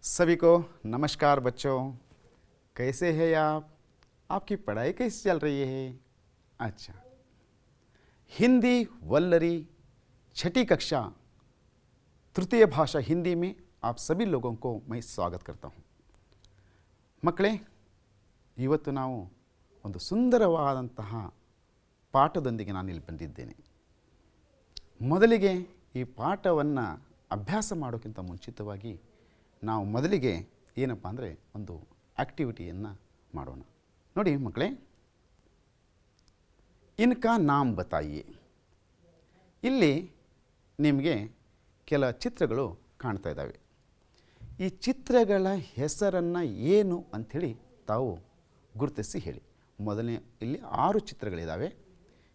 सभी को नमस्कार बच्चों। कैसे हैं आप? आपकी पढ़ाई कैसी चल रही है? अच्छा, हिंदी वल्लरी छठी कक्षा तृतीय भाषा हिंदी में आप सभी लोगों को मैं स्वागत करता हूँ। ಮಕ್ಕಳೇ, ಇವತ್ತು ನಾವು ಒಂದು ಸುಂದರವಾದಂತಹ ಪಾಠದೊಂದಿಗೆ ನಾನು ಇಲ್ಲಿ ಬಂದಿದ್ದೇನೆ. ಮೊದಲಿಗೆ ಈ ಪಾಠವನ್ನು ಅಭ್ಯಾಸ ಮಾಡೋಕ್ಕಿಂತ ಮುಂಚಿತವಾಗಿ ನಾವು ಮೊದಲಿಗೆ ಏನಪ್ಪ ಅಂದರೆ ಒಂದು ಆ್ಯಕ್ಟಿವಿಟಿಯನ್ನು ಮಾಡೋಣ. ನೋಡಿ ಮಕ್ಕಳೇ, ಇನ್ಕಾ ನಾಮ್ ಬತಾಯಿಯೇ. ಇಲ್ಲಿ ನಿಮಗೆ ಕೆಲ ಚಿತ್ರಗಳು ಕಾಣ್ತಾ ಇದ್ದಾವೆ. ಈ ಚಿತ್ರಗಳ ಹೆಸರನ್ನು ಏನು ಅಂಥೇಳಿ ತಾವು ಗುರುತಿಸಿ ಹೇಳಿ. ಮೊದಲನೇ ಇಲ್ಲಿ 6 ಚಿತ್ರಗಳಿದ್ದಾವೆ.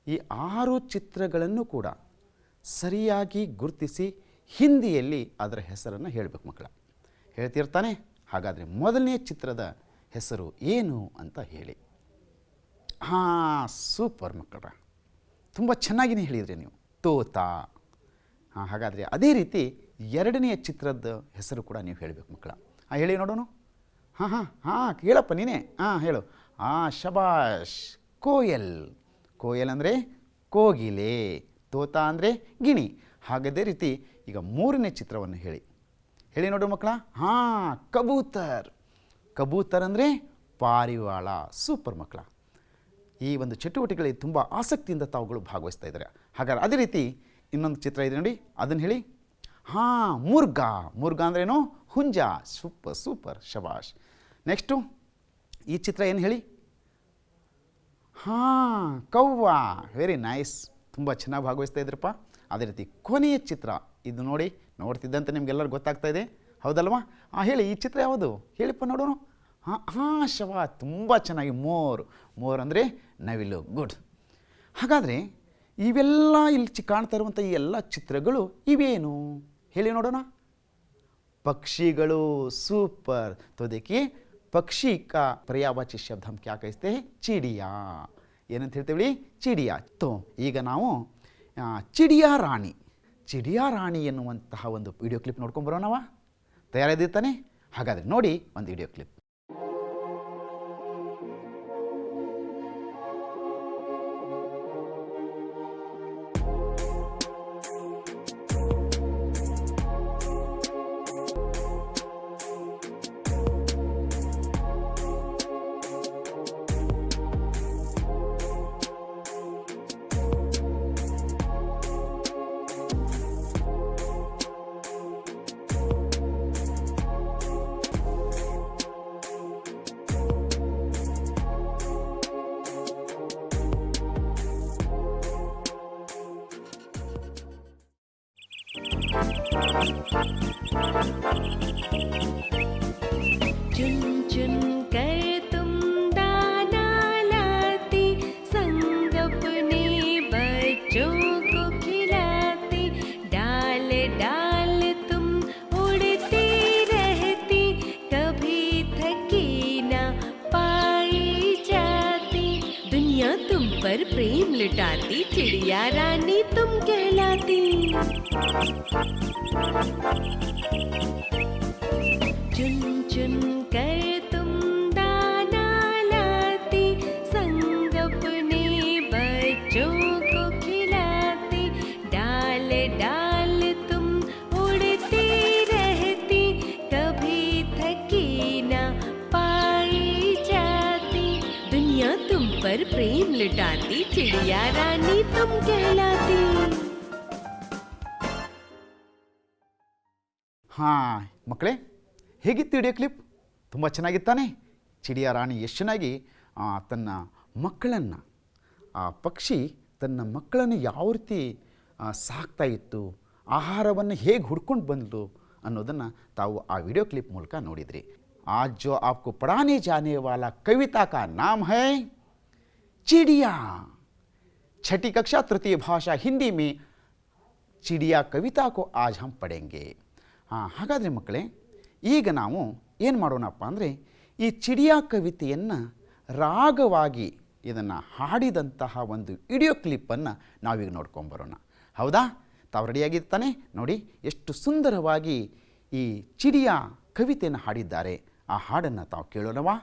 ಈ 6 ಚಿತ್ರಗಳನ್ನು ಕೂಡ ಸರಿಯಾಗಿ ಗುರುತಿಸಿ ಹಿಂದಿಯಲ್ಲಿ ಅದರ ಹೆಸರನ್ನು ಹೇಳಬೇಕು ಮಕ್ಕಳ. ಹೇಳ್ತಿರ್ತಾನೆ. ಹಾಗಾದರೆ ಮೊದಲನೇ ಚಿತ್ರದ ಹೆಸರು ಏನು ಅಂತ ಹೇಳಿ. ಹಾಂ, ಸೂಪರ್ ಮಕ್ಕಳ, ತುಂಬ ಚೆನ್ನಾಗಿಯೇ ಹೇಳಿದ್ರಿ ನೀವು, ತೋತಾ. ಹಾಂ, ಹಾಗಾದರೆ ಅದೇ ರೀತಿ ಎರಡನೆಯ ಚಿತ್ರದ ಹೆಸರು ಕೂಡ ನೀವು ಹೇಳಬೇಕು ಮಕ್ಕಳ. ಹಾಂ, ಹೇಳಿ ನೋಡೋಣ. ಹಾಂ ಹಾಂ ಹಾಂ, ಹೇಳಪ್ಪ ನೀನೇ. ಹಾಂ, ಹೇಳು. ಹಾಂ, ಶಬಾಷ್, ಕೋಯಲ್. ಕೋಯಲ್ ಅಂದರೆ ಕೋಗಿಲೆ, ತೋತಾ ಅಂದರೆ ಗಿಣಿ. ಹಾಗದೇ ರೀತಿ ಈಗ ಮೂರನೇ ಚಿತ್ರವನ್ನು ಹೇಳಿ ನೋಡು ಮಕ್ಕಳ. ಹಾಂ, ಕಬೂತರ್. ಕಬೂತರ್ ಅಂದರೆ ಪಾರಿವಾಳ. ಸೂಪರ್ ಮಕ್ಕಳ. ಈ ಒಂದು ಚಟುವಟಿಕೆಗಳಲ್ಲಿ ತುಂಬ ಆಸಕ್ತಿಯಿಂದ ತಾವುಗಳು ಭಾಗವಹಿಸ್ತಾ ಇದ್ದಾರೆ. ಹಾಗಾದ್ರೆ ಅದೇ ರೀತಿ ಇನ್ನೊಂದು ಚಿತ್ರ ಇದೆ ನೋಡಿ, ಅದನ್ನು ಹೇಳಿ. ಹಾಂ, ಮುರ್ಗ. ಮುರ್ಗ ಅಂದ್ರೇನು? ಹುಂಜ. ಸೂಪರ್ ಸೂಪರ್, ಶಬಾಷ್. ನೆಕ್ಸ್ಟು ಈ ಚಿತ್ರ ಏನು ಹೇಳಿ? ಹಾಂ, ಕವ್ವ. ವೆರಿ ನೈಸ್, ತುಂಬ ಚೆನ್ನಾಗಿ ಭಾಗವಹಿಸ್ತಾ ಇದ್ರಪ್ಪ. ಅದೇ ರೀತಿ ಕೊನೆಯ ಚಿತ್ರ ಇದು ನೋಡಿ. ನೋಡ್ತಿದ್ದಂತೆ ನಿಮಗೆಲ್ಲರೂ ಗೊತ್ತಾಗ್ತಾ ಇದೆ, ಹೌದಲ್ವಾ? ಹಾಂ, ಹೇಳಿ, ಈ ಚಿತ್ರ ಯಾವುದು ಹೇಳಿಪ್ಪ ನೋಡೋಣ. ಹಾಂ ಹಾಂ, ಶಬಾ, ತುಂಬ ಚೆನ್ನಾಗಿ. ಮೋರ್ ಅಂದರೆ ನವಿಲು. ಗುಡ್. ಹಾಗಾದರೆ ಇವೆಲ್ಲ ಇಲ್ಲಿ ಕಾಣ್ತಾ ಇರುವಂಥ ಈ ಎಲ್ಲ ಚಿತ್ರಗಳು ಇವೇನು ಹೇಳಿ ನೋಡೋಣ. ಪಕ್ಷಿಗಳು. ಸೂಪರ್. तो देखिए, पक्षी का पर्यायवाची शब्द हम क्या कहते हैं? चिड़िया. ಏನಂತ ಹೇಳ್ತೀವಿ? ಚಿಡಿಯಾ. ತೋ ಈಗ ನಾವು ಚಿಡಿಯಾ ರಾಣಿ. ಚಿಡಿಯಾ ರಾಣಿ ಎನ್ನುವಂತಹ ಒಂದು ವಿಡಿಯೋ ಕ್ಲಿಪ್ ನೋಡ್ಕೊಂಡು ಬರೋಣವಾ? ತಯಾರಿದ್ದಾನೆ? ಹಾಗಾದರೆ ನೋಡಿ ಒಂದು ವಿಡಿಯೋ ಕ್ಲಿಪ್. चुन चुन कर तुम दाना लाती, संग अपने बच्चों को खिलाती, डाल डाल तुम उड़ती रहती, कभी थकी ना पाई जाती, दुनिया तुम पर प्रेम लुटाती, चिड़िया रानी तुम कहलाती. चुन चुन कर तुम दाना लाती, संग अपने बच्चों को खिलाती, डाल डाल तुम उड़ती रहती, कभी थकी ना पाई जाती, दुनिया तुम पर प्रेम लुटाती, चिड़िया रानी तुम कहलाती. ಹಾಂ ಮಕ್ಕಳೇ, ಹೇಗಿತ್ತು ವಿಡಿಯೋ ಕ್ಲಿಪ್? ತುಂಬ ಚೆನ್ನಾಗಿತ್ತಾನೆ. ಚಿಡಿಯಾ ರಾಣಿ ಎಷ್ಟು ಚೆನ್ನಾಗಿ ತನ್ನ ಮಕ್ಕಳನ್ನು, ಆ ಪಕ್ಷಿ ತನ್ನ ಮಕ್ಕಳನ್ನು ಯಾವ ರೀತಿ ಸಾಕ್ತಾ ಇತ್ತು, ಆಹಾರವನ್ನು ಹೇಗೆ ಹುಡ್ಕೊಂಡು ಬಂದು ಅನ್ನೋದನ್ನು ತಾವು ಆ ವಿಡಿಯೋ ಕ್ಲಿಪ್ ಮೂಲಕ ನೋಡಿದ್ರಿ. आज जो आपको पढ़ाने जाने वाला कविता का नाम है चिड़िया. छठी कक्षा तृतीय भाषा हिंदी में चिड़िया कविता को आज हम पढ़ेंगे. ಹಾಂ, ಹಾಗಾದರೆ ಮಕ್ಕಳೇ, ಈಗ ನಾವು ಏನು ಮಾಡೋಣಪ್ಪ ಅಂದರೆ ಈ ಚಿಡಿಯಾ ಕವಿತೆಯನ್ನು ರಾಗವಾಗಿ ಇದನ್ನು ಹಾಡಿದಂತಹ ಒಂದು ವಿಡಿಯೋ ಕ್ಲಿಪ್ಪನ್ನು ನಾವೀಗ ನೋಡ್ಕೊಂಬರೋಣ. ಹೌದಾ? ತಾವು ರೆಡಿಯಾಗಿರ್ತಾನೆ? ನೋಡಿ ಎಷ್ಟು ಸುಂದರವಾಗಿ ಈ ಚಿಡಿಯಾ ಕವಿತೆಯನ್ನು ಹಾಡಿದ್ದಾರೆ. ಆ ಹಾಡನ್ನು ತಾವು ಕೇಳೋಣವಾ?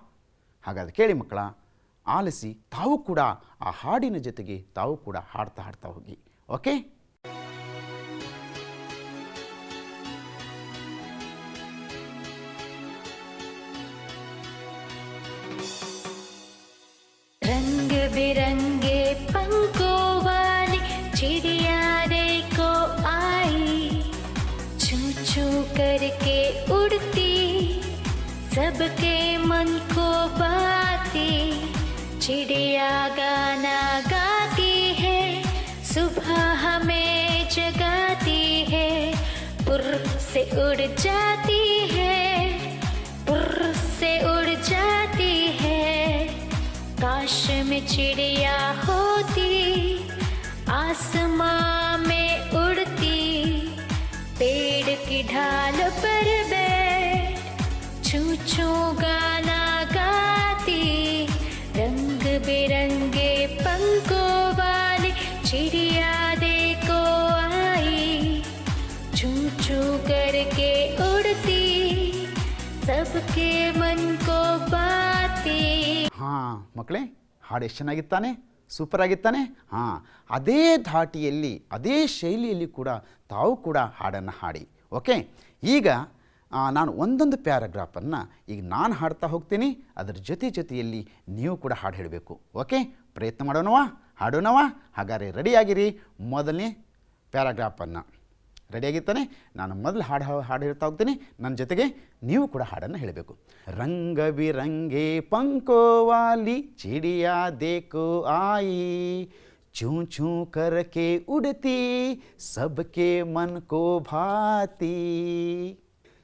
ಹಾಗಾದರೆ ಕೇಳಿ ಮಕ್ಕಳ, ಆಲಿಸಿ ತಾವು ಕೂಡ ಆ ಹಾಡಿನ ಜೊತೆಗೆ ತಾವು ಕೂಡ ಹಾಡ್ತಾ ಹೋಗಿ. ಓಕೆ? रंग बिरंगे पंखों वाली चिड़िया देखो आई, चू चू करके उड़ती, सबके मन को भाती. चिड़िया गाना गाती है, सुबह हमें जगाती है. पुर से उड़ जाती है, पुर से उड़ जाती है. काश में चिड़िया होती, आसमां में उड़ती. पेड़ की ढाल पर बैठ छू छू गाना गाती. रंग बिरंगे पंखों वाली चिड़िया देखो आई, छू छू करके उड़ती, सबके मन को भाती. ಹಾಂ ಮಕ್ಕಳೇ, ಹಾಡು ಎಷ್ಟು ಚೆನ್ನಾಗಿತ್ತಾನೆ, ಸೂಪರ್ ಆಗಿತ್ತಾನೆ. ಹಾಂ, ಅದೇ ಧಾಟಿಯಲ್ಲಿ ಅದೇ ಶೈಲಿಯಲ್ಲಿ ಕೂಡ ತಾವು ಕೂಡ ಹಾಡನ್ನು ಹಾಡಿ. ಓಕೆ? ಈಗ ನಾನು ಒಂದೊಂದು ಪ್ಯಾರಾಗ್ರಾಫನ್ನು ಈಗ ನಾನು ಹಾಡ್ತಾ ಹೋಗ್ತೀನಿ, ಅದರ ಜೊತೆಯಲ್ಲಿ ನೀವು ಕೂಡ ಹಾಡು ಹೇಳಬೇಕು. ಓಕೆ? ಪ್ರಯತ್ನ ಮಾಡೋಣವಾ? ಹಾಡೋಣವಾ? ಹಾಗಾದರೆ ರೆಡಿಯಾಗಿರಿ. ಮೊದಲನೇ ಪ್ಯಾರಾಗ್ರಾಫನ್ನು ರೆಡಿಯಾಗಿರ್ತಾನೆ. ನಾನು ಮೊದಲು ಹಾಡು ಹೇಳ್ತಾ ಹೋಗ್ತೀನಿ, ನನ್ನ ಜೊತೆಗೆ ನೀವು ಕೂಡ ಹಾಡನ್ನು ಹೇಳಬೇಕು. ರಂಗ ಬಿರಂಗೆ पंखो वाली चिड़िया देखो आई, चू चू करके उड़ती, सबके मन को भाती.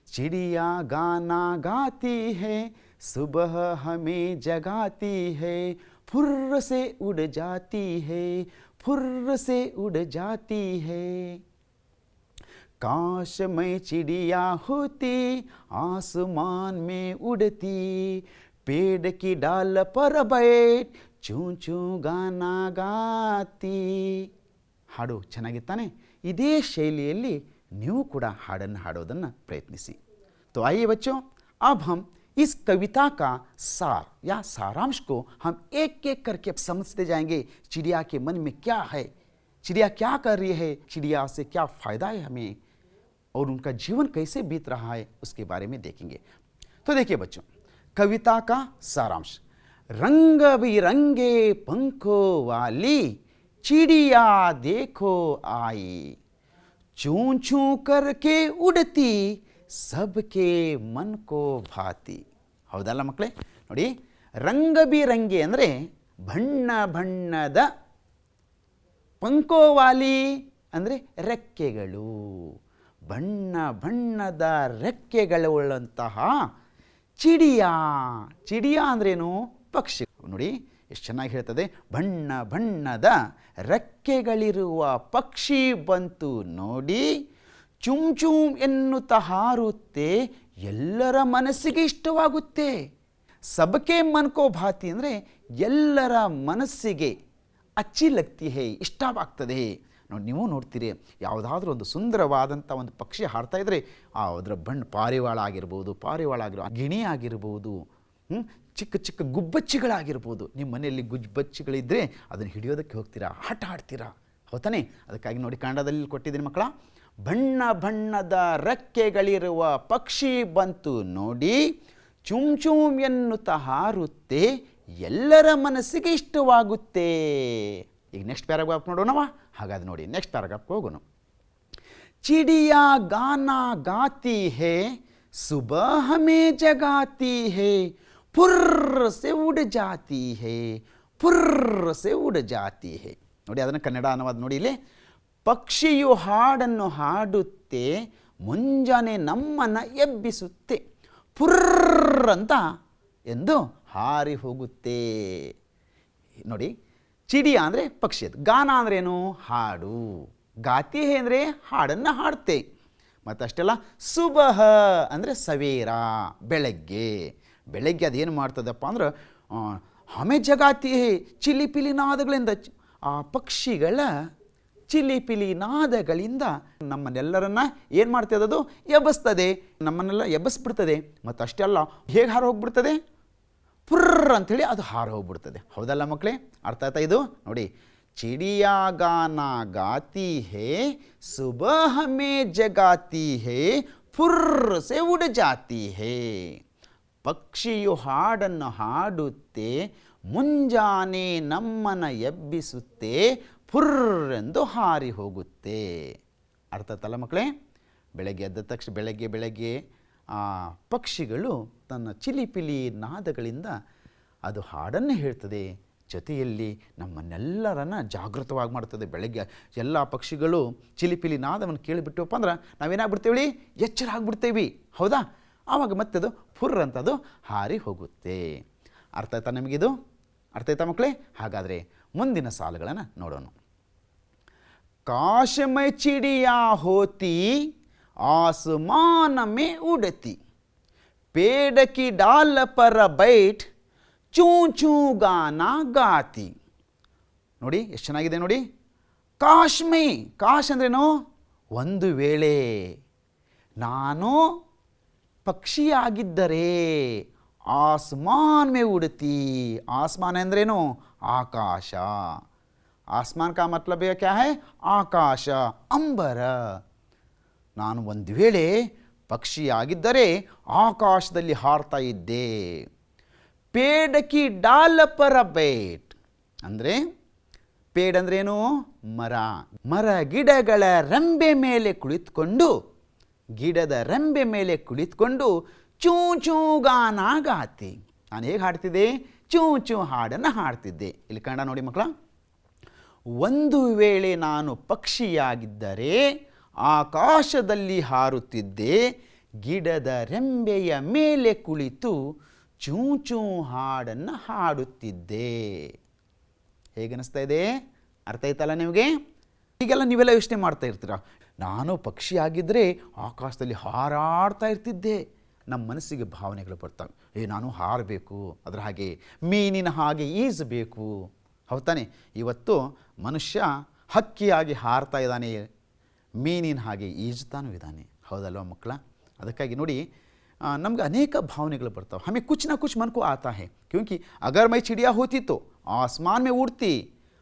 चिड़िया गाना गाती है, सुबह हमें जगाती है. फुर्र से उड़ जाती है, फुर्र से उड़ जाती है. काश मैं चिड़िया होती, आसमान में उड़ती. पेड़ की डाल पर बैठ चू चू गाना गाती. ಹಾಡು ಚೆನ್ನಾಗಿತ್ತಾನೆ. ಇದೇ ಶೈಲಿಯಲ್ಲಿ ನೀವು ಕೂಡ ಹಾಡನ್ನು ಹಾಡೋದನ್ನು ಪ್ರಯತ್ನಿಸಿ. तो आइए बच्चों, अब हम इस कविता का सार या सारांश को हम एक एक करके समझते जाएंगे. चिड़िया के मन में क्या है, चिड़िया क्या कर रही है, चिड़िया से क्या फ़ायदा है हमें, और उनका जीवन कैसे बीत रहा है, उसके बारे में देखेंगे. तो देखिए बच्चों, कविता का सारांश. रंग बिरंगे पंखों वाली चिड़िया देखो आई, चूं चूं करके उड़ती, सबके मन को भाती. ಹೌದಲ್ಲ ಮಕ್ಕಳೇ? ನೋಡಿ, ರಂಗ ಬಿರಂಗಿ ಅಂದರೆ ಬಣ್ಣ ಬಣ್ಣದ, ಪಂಕೋವಾಲಿ ಅಂದರೆ ರೆಕ್ಕೆಗಳು, ಬಣ್ಣ ಬಣ್ಣದ ರೆಕ್ಕೆಗಳುಳ್ಳಂತಹ ಚಿಡಿಯಾ. ಚಿಡಿಯಾ ಅಂದ್ರೇನು? ಪಕ್ಷಿ. ನೋಡಿ ಎಷ್ಟು ಚೆನ್ನಾಗಿ ಹೇಳ್ತದೆ. ಬಣ್ಣ ಬಣ್ಣದ ರೆಕ್ಕೆಗಳಿರುವ ಪಕ್ಷಿ ಬಂತು ನೋಡಿ, ಚುಮ್ ಚುಮ್ ಎನ್ನುತ್ತಾ ಹಾರುತ್ತೆ, ಎಲ್ಲರ ಮನಸ್ಸಿಗೆ ಇಷ್ಟವಾಗುತ್ತೆ. ಸಬಕೆ ಮನ್ಕೋ ಭಾತಿ ಅಂದರೆ ಎಲ್ಲರ ಮನಸ್ಸಿಗೆ ಅಚ್ಚಿ ಲಗ್ತಿ ಹೇ, ಇಷ್ಟವಾಗ್ತದೆ. ನೋಡಿ, ನೀವು ನೋಡ್ತೀರಿ, ಯಾವುದಾದ್ರೂ ಒಂದು ಸುಂದರವಾದಂಥ ಒಂದು ಪಕ್ಷಿ ಹಾಡ್ತಾ ಇದ್ದರೆ ಅದರ ಬಣ್ಣ ಪಾರಿವಾಳ ಆಗಿರ್ಬೋದು, ಗಿಣಿ ಆಗಿರ್ಬೋದು, ಚಿಕ್ಕ ಚಿಕ್ಕ ಗುಬ್ಬಚ್ಚಿಗಳಾಗಿರ್ಬೋದು. ನಿಮ್ಮ ಮನೆಯಲ್ಲಿ ಗುಬ್ಬಚ್ಚಿಗಳಿದ್ದರೆ ಅದನ್ನು ಹಿಡಿಯೋದಕ್ಕೆ ಹೋಗ್ತೀರಾ, ಆಟ ಆಡ್ತೀರಾ, ಹೌದಾನೆ? ಅದಕ್ಕಾಗಿ ನೋಡಿ, ಕನ್ನಡದಲ್ಲಿ ಕೊಟ್ಟಿದ್ದೀನಿ ಮಕ್ಕಳ. ಬಣ್ಣ ಬಣ್ಣದ ರೆಕ್ಕೆಗಳಿರುವ ಪಕ್ಷಿ ಬಂತು ನೋಡಿ, ಚುಮ್ ಚುಮ್ ಎನ್ನುತ್ತಾ ಹಾರುತ್ತೆ, ಎಲ್ಲರ ಮನಸ್ಸಿಗೆ ಇಷ್ಟವಾಗುತ್ತೆ. ಈಗ ನೆಕ್ಸ್ಟ್ ಪ್ಯಾರಾಗ್ರಾಫ್ ನೋಡೋಣವಾ? ಹಾಗಾದ್ರೆ ನೋಡಿ, ನೆಕ್ಸ್ಟ್ ಪ್ಯಾರಾಗ್ರಾಫ್ಗೆ ಹೋಗೋಣ. चिड़िया गाना गाती है, सुबह हमें जगाती है, फुर्र से उड़ जाती है, फुर्र से उड़ जाती है. ನೋಡಿ, ಅದನ್ನು ಕನ್ನಡ ಅನುವಾದ ನೋಡಿ ಇಲ್ಲಿ. ಪಕ್ಷಿಯು ಹಾಡನ್ನು ಹಾಡುತ್ತೆ, ಮುಂಜಾನೆ ನಮ್ಮನ್ನು ಎಬ್ಬಿಸುತ್ತೆ, ಫುರ್ರ್ ಅಂತ ಎಂದು ಹಾರಿ ಹೋಗುತ್ತೆ. ನೋಡಿ, ಚಿಡಿಯಾ ಅಂದರೆ ಪಕ್ಷಿ, ಅದು ಗಾನ ಅಂದ್ರೇನು? ಹಾಡು. ಗಾತಿ ಹೇ ಅಂದರೆ ಹಾಡನ್ನು ಹಾಡುತ್ತೆ. ಮತ್ತು ಅಷ್ಟೆಲ್ಲ ಸುಬಹ ಅಂದರೆ ಸವೇರ, ಬೆಳಗ್ಗೆ. ಬೆಳಗ್ಗೆ ಅದೇನು ಮಾಡ್ತದಪ್ಪ ಅಂದ್ರೆ ಹಮೆ ಜಗಾತಿ ಹೇ, ಚಿಲಿ ಪಿಲಿ ನಾದಗಳಿಂದ ಆ ಪಕ್ಷಿಗಳ ಚಿಲಿಪಿಲಿ ನಾದಗಳಿಂದ ನಮ್ಮನ್ನೆಲ್ಲರನ್ನ ಏನು ಮಾಡ್ತದೆ, ಅದು ಎಬ್ಬಸ್ತದೆ, ನಮ್ಮನ್ನೆಲ್ಲ ಎಬ್ಬಸ್ಬಿಡ್ತದೆ. ಮತ್ತು ಅಷ್ಟೇ ಅಲ್ಲ, ಹೇಗೆ ಹಾರ ಹೋಗ್ಬಿಡ್ತದೆ, ಪುರ್ರ್ ಅಂಥೇಳಿ ಅದು ಹಾರ ಹೋಗ್ಬಿಡ್ತದೆ. ಹೌದಲ್ಲ ಮಕ್ಕಳೇ, ಅರ್ಥ ಆಯ್ತಾ ಇದು? ನೋಡಿ, ಚಿಡಿಯಾ ಗಾನಾ ಗಾತಿ ಹೇ ಸುಬಹ ಮೇ ಜಗಾತಿ ಹೇ ಫುರ್ರ್ ಸೆ ಉಡ ಜಾತಿ ಹೇ. ಪಕ್ಷಿಯು ಹಾಡನ್ನು ಹಾಡುತ್ತೆ, ಮುಂಜಾನೆ ನಮ್ಮನ ಎಬ್ಬಿಸುತ್ತೆ, ಫುರ್ರ್ ಎಂದು ಹಾರಿ ಹೋಗುತ್ತೆ. ಅರ್ಥ ಆಯ್ತಲ್ಲ ಮಕ್ಕಳೇ? ಬೆಳಗ್ಗೆ ಎದ್ದ ತಕ್ಷಣ ಬೆಳಗ್ಗೆ ಆ ಪಕ್ಷಿಗಳು ತನ್ನ ಚಿಲಿಪಿಲಿ ನಾದಗಳಿಂದ ಅದು ಹಾಡನ್ನು ಹೇಳ್ತದೆ, ಜೊತೆಯಲ್ಲಿ ನಮ್ಮನ್ನೆಲ್ಲರನ್ನ ಜಾಗೃತವಾಗಿ ಮಾಡ್ತದೆ. ಬೆಳಗ್ಗೆ ಎಲ್ಲ ಪಕ್ಷಿಗಳು ಚಿಲಿಪಿಲಿ ನಾದವನ್ನು ಕೇಳಿಬಿಟ್ಟವಪ್ಪ ಅಂದ್ರೆ ನಾವೇನಾಗ್ಬಿಡ್ತೇವೆ, ಎಚ್ಚರ ಆಗ್ಬಿಡ್ತೇವೆ. ಹೌದಾ? ಆವಾಗ ಮತ್ತೆ ಅದು ಫುರ್ರ್ ಅಂತದು ಹಾರಿ ಹೋಗುತ್ತೆ. ಅರ್ಥ ಆಯ್ತಾ ನಿಮಗಿದು? ಅರ್ಥ ಆಯ್ತಾ ಮಕ್ಕಳೇ? ಹಾಗಾದರೆ ಮುಂದಿನ ಸಾಲುಗಳನ್ನು ನೋಡೋಣ. काश में चिड़िया होती आसमान में उड़ती, पेड़ की डाल पर बैठ चूं चूं गाना गाती. ನೋಡಿ ಎಷ್ಟು ಚೆನ್ನಾಗಿದೆ ನೋಡಿ. ಕಾಶ್ ಮೇ, ಕಾಶ್ ಅಂದ್ರೇನು? ಒಂದು ವೇಳೆ ನಾನು ಪಕ್ಷಿಯಾಗಿದ್ದರೆ, ಆಸ್ಮಾನ್ ಮೇ ಉಡತಿ. ಆಸ್ಮಾನ್ ಅಂದ್ರೇನು? ಆಕಾಶ. आसमान का मतलब है क्या है? ಆಕಾಶ, ಅಂಬರ. ನಾನು ಒಂದು ವೇಳೆ ಪಕ್ಷಿಯಾಗಿದ್ದರೆ ಆಕಾಶದಲ್ಲಿ ಹಾರ್ತಾ ಇದ್ದೆ. ಪೇಡ ಕಿ ಡಾಲ ಪರ ಬೇಟ್ ಅಂದರೆ, ಪೇಡ್ ಅಂದ್ರೇನು? ಮರ. ಮರ ಗಿಡಗಳ ರೆಂಬೆ ಮೇಲೆ ಕುಳಿತುಕೊಂಡು, ಗಿಡದ ರೆಂಬೆ ಮೇಲೆ ಕುಳಿತುಕೊಂಡು ಚೂ ಚೂ ಗಾನ ಗಾತಿ. ನಾನು ಹೇಗೆ ಹಾಡ್ತಿದ್ದೆ? ಚೂ ಚೂ ಹಾಡನ್ನು ಹಾಡ್ತಿದ್ದೆ. ಇಲ್ಲಿ ಕನ್ನಡ ನೋಡಿ ಮಕ್ಕಳ. ಒಂದು ವೇಳೆ ನಾನು ಪಕ್ಷಿಯಾಗಿದ್ದರೆ ಆಕಾಶದಲ್ಲಿ ಹಾರುತ್ತಿದ್ದೆ, ಗಿಡದ ರೆಂಬೆಯ ಮೇಲೆ ಕುಳಿತು ಚೂ ಚೂ ಹಾಡನ್ನು ಹಾಡುತ್ತಿದ್ದೆ. ಹೇಗನ್ನಿಸ್ತಾ ಇದೆ? ಅರ್ಥ ಆಯ್ತಲ್ಲ ನಿಮಗೆ? ಹೀಗೆಲ್ಲ ನೀವೆಲ್ಲ ಯೋಚನೆ ಮಾಡ್ತಾ ಇರ್ತೀರ. ನಾನು ಪಕ್ಷಿಯಾಗಿದ್ದರೆ ಆಕಾಶದಲ್ಲಿ ಹಾರಾಡ್ತಾ ಇರ್ತಿದ್ದೆ. ನಮ್ಮ ಮನಸ್ಸಿಗೆ ಭಾವನೆಗಳು ಬರ್ತವೆ, ನಾನು ಹಾರಬೇಕು, ಅದರ ಹಾಗೆ ಮೀನಿನ ಹಾಗೆ ಈಜಬೇಕು. ಹೌದು ತಾನೆ? ಇವತ್ತು ಮನುಷ್ಯ ಹಕ್ಕಿಯಾಗಿ ಹಾರ್ತಾ ಇದ್ದಾನೆ, ಮೀನಿನ ಹಾಗೆ ಈಜ್ತಾನೂ ಇದ್ದಾನೆ. ಹೌದಲ್ವ ಮಕ್ಕಳ? ಅದಕ್ಕಾಗಿ ನೋಡಿ, ನಮ್ಗೆ ಅನೇಕ ಭಾವನೆಗಳು ಬರ್ತಾವೆ. ಹमें कुछ ना कुछ मन को आता है, क्योंकि अगर मैं चिड़िया होती तो आसमान में उड़ती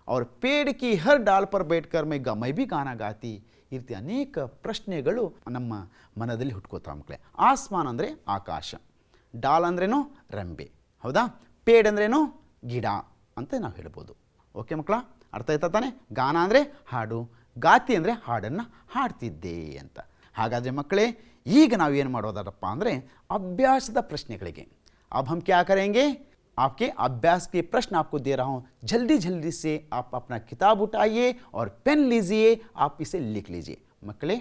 और पेड़ की हर डाल पर बैठकर मैं भी गाना गाती. ಈ ರೀತಿ ಅನೇಕ ಪ್ರಶ್ನೆಗಳು ನಮ್ಮ ಮನದಲ್ಲಿ ಹುಟ್ಕೋತಾವೆ ಮಕ್ಕಳೇ. ಆಸ್ಮಾನ್ ಅಂದರೆ ಆಕಾಶ, ಡಾಲ್ ಅಂದ್ರೇನು? ರೆಂಬೆ. ಹೌದಾ? ಪೇಡ್ ಅಂದ್ರೇನು? ಗಿಡ ಅಂತ ನಾವು ಹೇಳ್ಬೋದು. ಓಕೆ ಮಕ್ಕಳ, ಅರ್ಥ ಆಯ್ತಾ ತಾನೆ? ಗಾನ ಅಂದರೆ ಹಾಡು, ಗಾತಿ ಅಂದರೆ ಹಾಡನ್ನು ಹಾಡ್ತಿದ್ದೆ ಅಂತ. ಹಾಗಾದರೆ ಮಕ್ಕಳೇ, ಈಗ ನಾವು ಏನು ಮಾಡೋದಪ್ಪ ಅಂದರೆ ಅಭ್ಯಾಸದ ಪ್ರಶ್ನೆಗಳಿಗೆ. अब हम क्या करेंगे? आपके अभ्यास के प्रश्न आपको दे रहा हूँ. जल्दी जल्दी से आप अपना किताब उठाइए और पेन लीजिए, आप इसे लिख लीजिए. ಮಕ್ಕಳೇ,